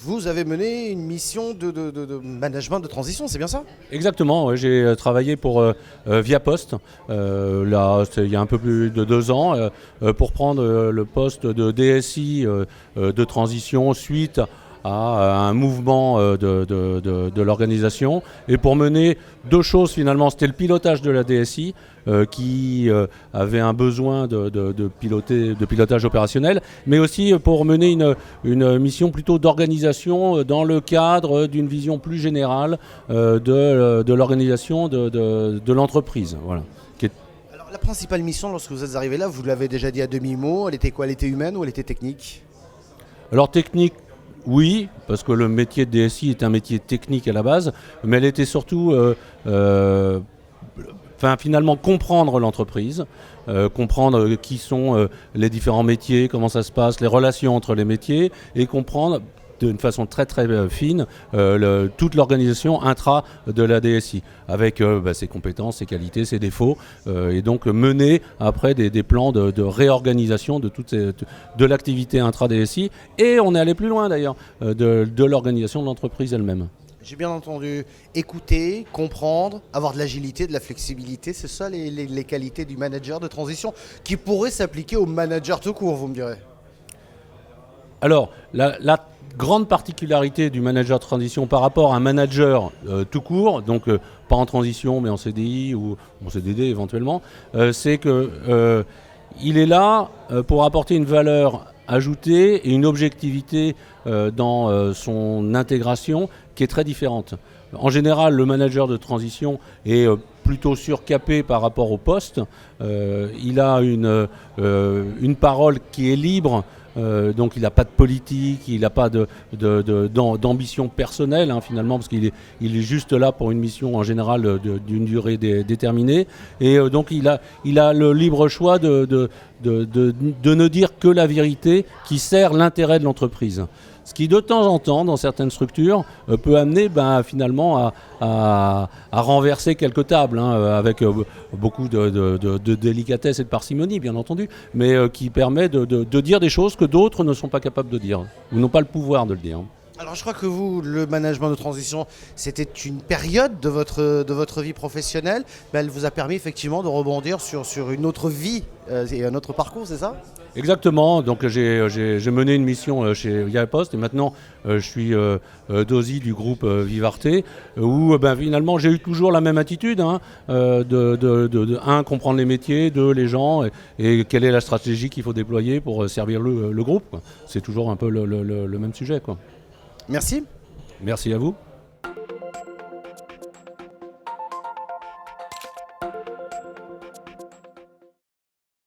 Vous avez mené une mission de management de transition, c'est bien ça? Exactement, ouais, j'ai travaillé pour Viapost, là, il y a un peu plus de 2 ans, pour prendre le poste de DSI de transition suite à un mouvement de l'organisation, et pour mener 2 choses finalement. C'était le pilotage de la DSI qui avait un besoin de pilotage opérationnel, mais aussi pour mener une mission plutôt d'organisation dans le cadre d'une vision plus générale de l'organisation de l'entreprise. Voilà. Alors la principale mission lorsque vous êtes arrivé là, vous l'avez déjà dit à demi-mot, elle était quoi? Elle était humaine ou elle était technique? Alors technique, oui, parce que le métier de DSI est un métier technique à la base, mais elle était surtout finalement comprendre l'entreprise, comprendre qui sont les différents métiers, comment ça se passe, les relations entre les métiers, et comprendre d'une façon très très fine toute l'organisation intra de la DSI, avec ses compétences, ses qualités, ses défauts, et donc mener après des plans de réorganisation de l'activité intra DSI, et on est allé plus loin d'ailleurs de l'organisation de l'entreprise elle-même. J'ai bien entendu écouter, comprendre, avoir de l'agilité, de la flexibilité, c'est ça les qualités du manager de transition qui pourraient s'appliquer au manager tout court, vous me direz. Alors, la grande particularité du manager de transition par rapport à un manager tout court, donc pas en transition mais en CDI ou en CDD éventuellement, c'est que il est là pour apporter une valeur ajoutée et une objectivité dans son intégration qui est très différente. En général, le manager de transition est plutôt surcapé par rapport au poste. Il a une parole qui est libre. Donc il n'a pas de politique, il n'a pas d'ambition personnelle finalement, parce qu'il est juste là pour une mission en général d'une durée déterminée, et donc il a le libre choix de ne dire que la vérité qui sert l'intérêt de l'entreprise. Ce qui de temps en temps, dans certaines structures, peut amener finalement à renverser quelques tables, avec beaucoup de délicatesse et de parcimonie, bien entendu, mais qui permet de dire des choses que d'autres ne sont pas capables de dire, ou n'ont pas le pouvoir de le dire. Alors je crois que vous, le management de transition, c'était une période de votre vie professionnelle, mais elle vous a permis effectivement de rebondir sur une autre vie et un autre parcours, c'est ça? Exactement, donc j'ai mené une mission chez Viapost, et maintenant je suis DOSI du groupe Vivarte, où finalement j'ai eu toujours la même attitude, comprendre les métiers, les gens, et quelle est la stratégie qu'il faut déployer pour servir le groupe, quoi. C'est toujours un peu le même sujet, quoi. Merci. Merci à vous.